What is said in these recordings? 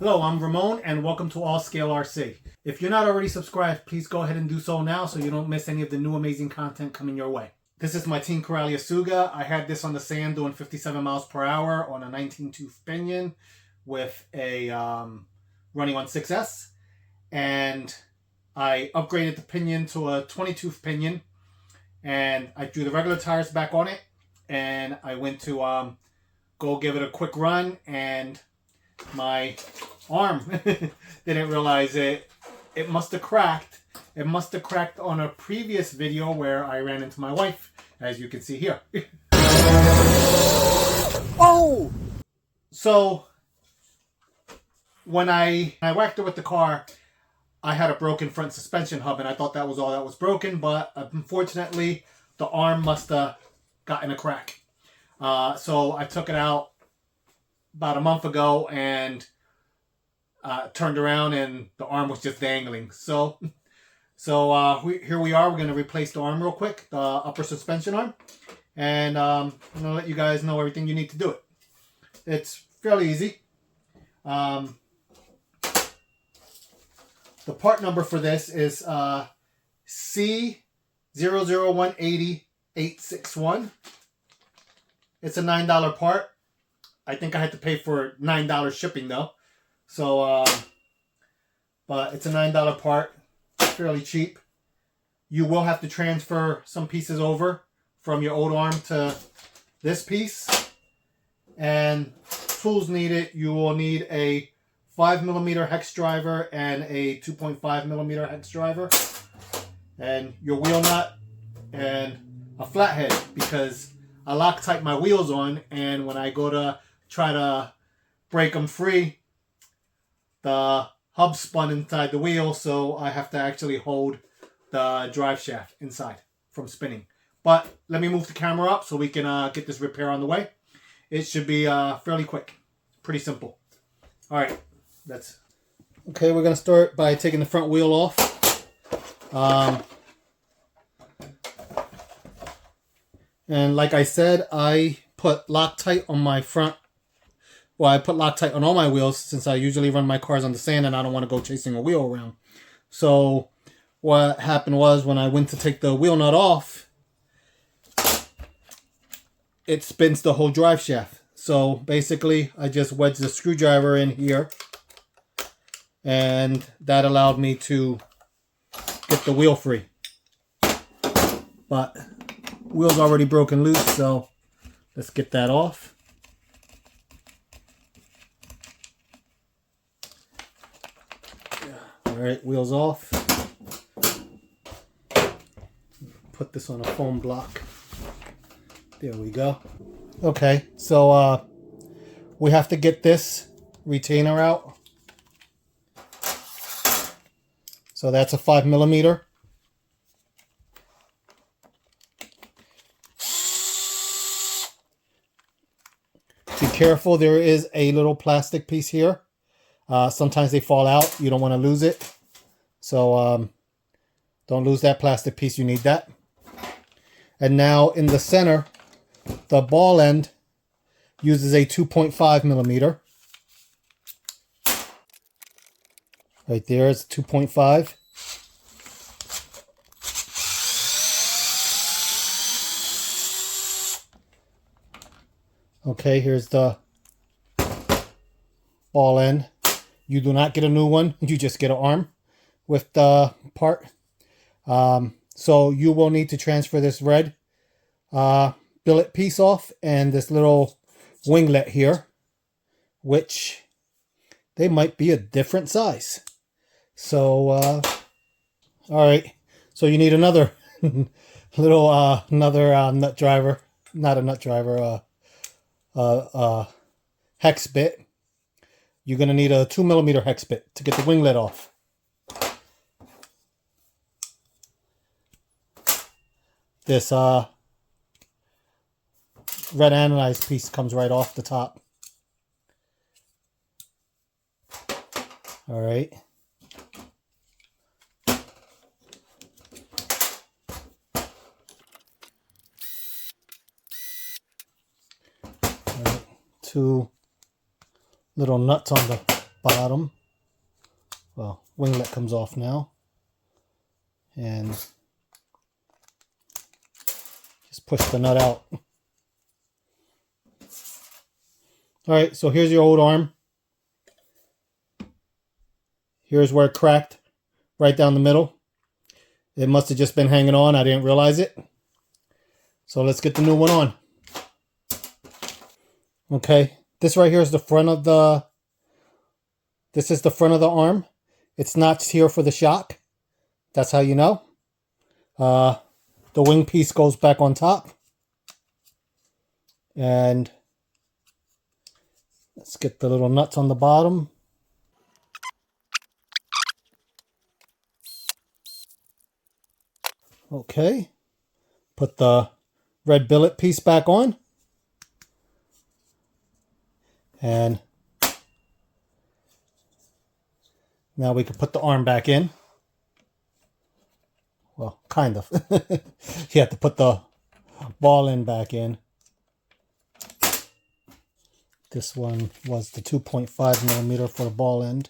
Hello, I'm Ramon and welcome to All Scale RC. If you're not already subscribed, please go ahead and do so now so you don't miss any of the new amazing content coming your way. This is my Team Corally Asuga. I had this on the sand doing 57 miles per hour on a 19-tooth pinion with a running on 6S. And I upgraded the pinion to a 20-tooth pinion. And I drew the regular tires back on it. And I went to go give it a quick run. And my arm didn't realize it. It must have cracked. It must have cracked on a previous video where I ran into my wife, as you can see here. Oh! So when I whacked her with the car, I had a broken front suspension hub, and I thought that was all that was broken, but unfortunately, the arm must have gotten a crack. So I took it out about a month ago and turned around, and the arm was just dangling. So here we are. We're going to replace the arm real quick, the upper suspension arm. And I'm going to let you guys know everything you need to do it. It's fairly easy. The part number for this is C00180861. It's a $9 part. I think I had to pay for $9 shipping though. So, but it's a $9 part. Fairly cheap. You will have to transfer some pieces over from your old arm to this piece. And tools needed, you will need a 5mm hex driver and a 2.5mm hex driver. And your wheel nut and a flathead, because I Loctite my wheels on, and when I go to try to break them free, the hub spun inside the wheel, so I have to actually hold the drive shaft inside from spinning. But let me move the camera up so we can get this repair on the way. It should be fairly quick. Pretty simple. Alright, that's... Okay, we're going to start by taking the front wheel off. And like I said, I put Loctite on my front. Well, I put Loctite on all my wheels since I usually run my cars on the sand and I don't want to go chasing a wheel around. So what happened was when I went to take the wheel nut off, it spins the whole drive shaft. So basically I just wedged the screwdriver in here, and that allowed me to get the wheel free. But wheel's already broken loose, so let's get that off. Alright, wheels off. Put this on a foam block. There we go. Okay, so we have to get this retainer out. So that's a 5mm. Be careful, there is a little plastic piece here. Sometimes they fall out. You don't want to lose it. So don't lose that plastic piece. You need that. And now in the center, the ball end uses a 2.5mm. Right there is 2.5. Okay, here's the ball end. You do not get a new one. You just get an arm with the part. So you will need to transfer this red billet piece off and this little winglet here, which they might be a different size. So, all right. So you need another little, nut driver, not a nut driver, hex bit. You're going to need a 2mm hex bit to get the winglet off. This red anodized piece comes right off the top. All right. Two little nuts on the bottom. Well, winglet comes off now. And just push the nut out. Alright, so here's your old arm. Here's where it cracked, right down the middle. It must have just been hanging on. I didn't realize it. So let's get the new one on. Okay, this right here is the front of the... This is the front of the arm. It's notched here for the shock. That's how you know. The wing piece goes back on top. And let's get the little nuts on the bottom. Okay. Put the red billet piece back on. And now we can put the arm back in. Well, kind of. You have to put the ball end back in. This one was the 2.5 millimeter for the ball end.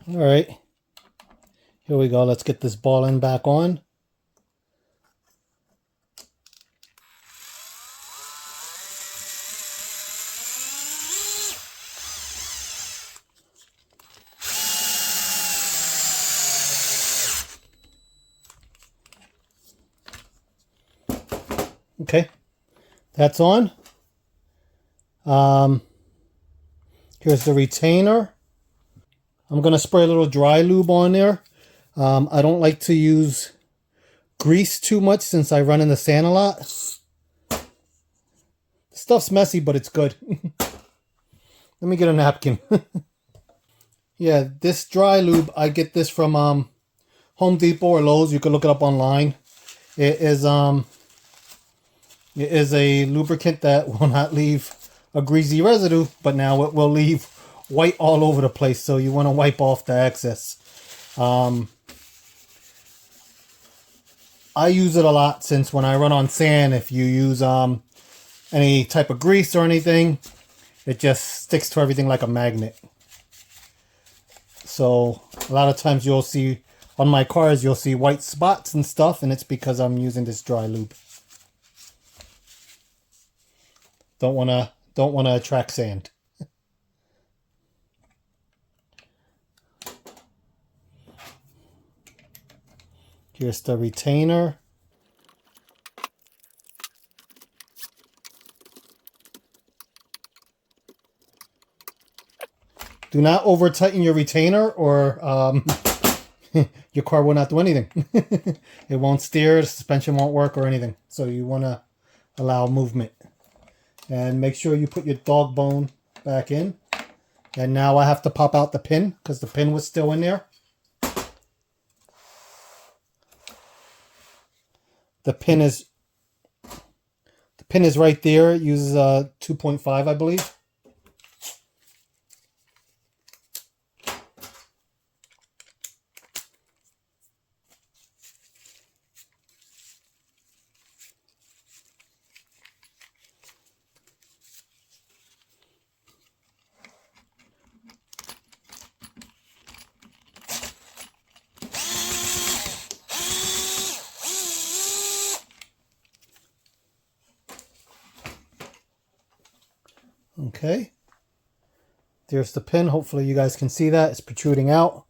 All right. Here we go. Let's get this ball end back on. Okay, that's on. Here's the retainer. I'm going to spray a little dry lube on there. I don't like to use grease too much since I run in the sand a lot. The stuff's messy, but it's good. Let me get a napkin. Yeah, this dry lube, I get this from Home Depot or Lowe's. You can look it up online. It is a lubricant that will not leave a greasy residue, but now it will leave white all over the place. So you want to wipe off the excess. I use it a lot since when I run on sand, if you use any type of grease or anything, it just sticks to everything like a magnet. So a lot of times you'll see on my cars, you'll see white spots and stuff, and it's because I'm using this dry lube. Don't wanna attract sand. Here's the retainer. Do not over tighten your retainer or your car will not do anything. It won't steer, the suspension won't work or anything. So you want to allow movement. And make sure you put your dog bone back in. And now I have to pop out the pin because the pin was still in there. The pin is right there. It uses 2.5, I believe. Okay, there's the pin. Hopefully you guys can see that. It's protruding out.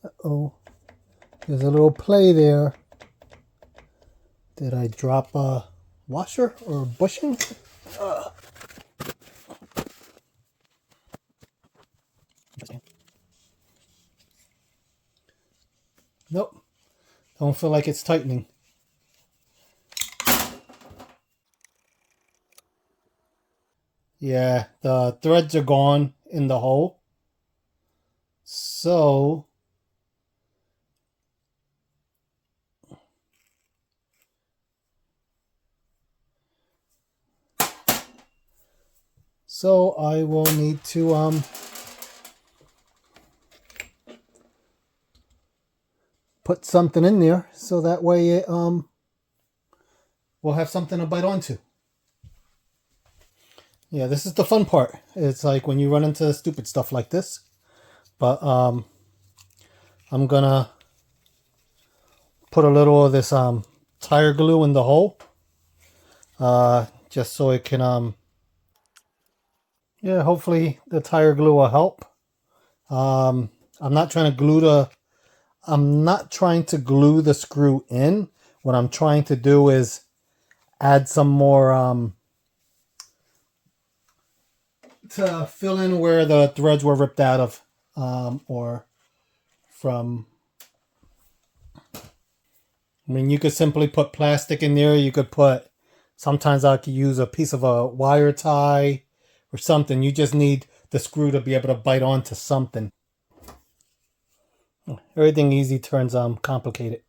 Uh-oh. There's a little play there. Did I drop a washer or a bushing? Nope. Don't feel like it's tightening. Yeah, the threads are gone in the hole. So I will need to put something in there so that way it we'll have something to bite onto. Yeah, this is the fun part. It's like when you run into stupid stuff like this. But I'm gonna put a little of this tire glue in the hole. Just so it can yeah, hopefully the tire glue will help. I'm not trying to glue the screw in. What I'm trying to do is add some more to fill in where the threads were ripped out of, or from. I mean, you could simply put plastic in there. You could put, sometimes I could use a piece of a wire tie or something. You just need the screw to be able to bite onto something. Everything easy turns complicated.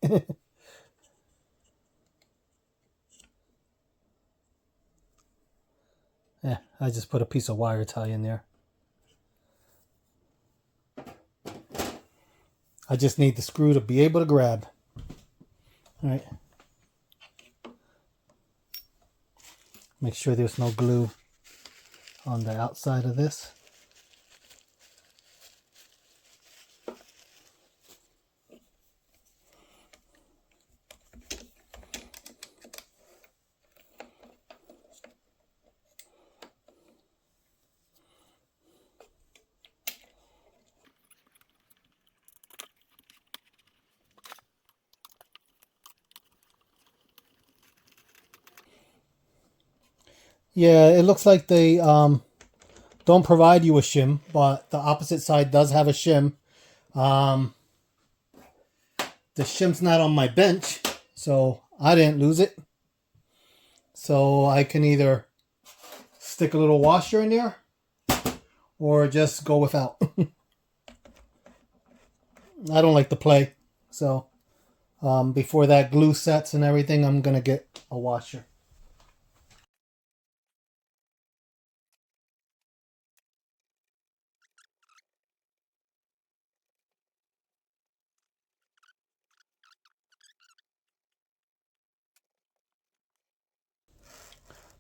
Yeah, I just put a piece of wire tie in there. I just need the screw to be able to grab. All right. Make sure there's no glue on the outside of this. Yeah, it looks like they don't provide you a shim, but the opposite side does have a shim. The shim's not on my bench, so I didn't lose it. So I can either stick a little washer in there or just go without. I don't like to play, so before that glue sets and everything, I'm gonna get a washer.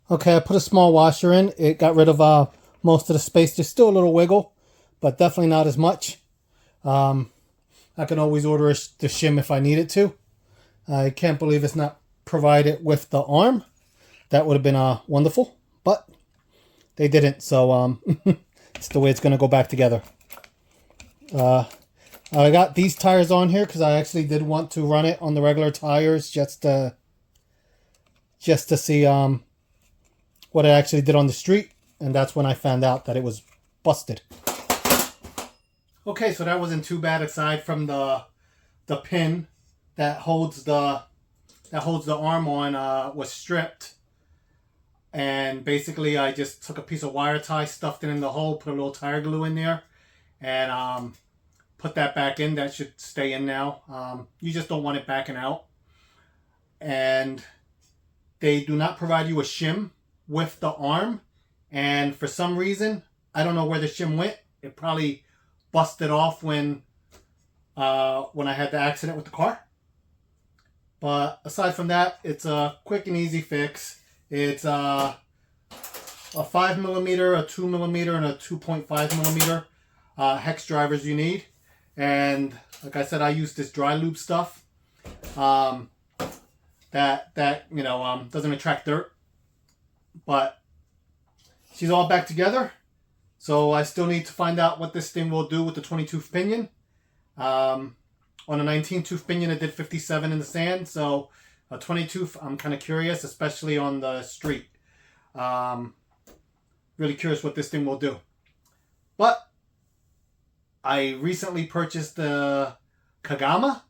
Okay, I put a small washer in. It got rid of most of the space. There's still a little wiggle, but definitely not as much. I can always order the shim if I need it to. I can't believe it's not provided with the arm. That would have been wonderful, but they didn't. So it's the way it's going to go back together. I got these tires on here because I actually did want to run it on the regular tires just to see what I actually did on the street, and that's when I found out that it was busted. Okay, so that wasn't too bad aside from the pin that holds the arm on was stripped. And basically I just took a piece of wire tie, stuffed it in the hole, put a little tire glue in there, and put that back in. That should stay in now. You just don't want it backing out. And they do not provide you a shim with the arm. And for some reason, I don't know where the shim went. It probably busted off when I had the accident with the car. But aside from that, it's a quick and easy fix. It's a 5mm, a 2mm, and a 2.5mm hex drivers you need. And like I said, I use this dry lube stuff that doesn't attract dirt. But she's all back together. So I still need to find out what this thing will do with the 22 pinion. On a 19 tooth pinion, it did 57 in the sand. So a 20 tooth, I'm kind of curious, especially on the street. Really curious what this thing will do. But I recently purchased the Kagama,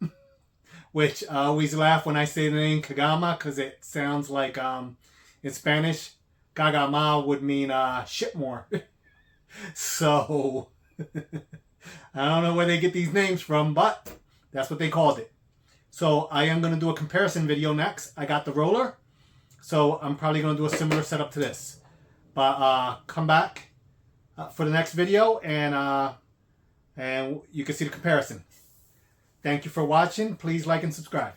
which I always laugh when I say the name Kagama because it sounds like in Spanish, Kagama would mean shit more. So I don't know where they get these names from, but that's what they called it. So I am going to do a comparison video next. I got the roller, so I'm probably going to do a similar setup to this. But come back for the next video, and you can see the comparison. Thank you for watching. Please like and subscribe.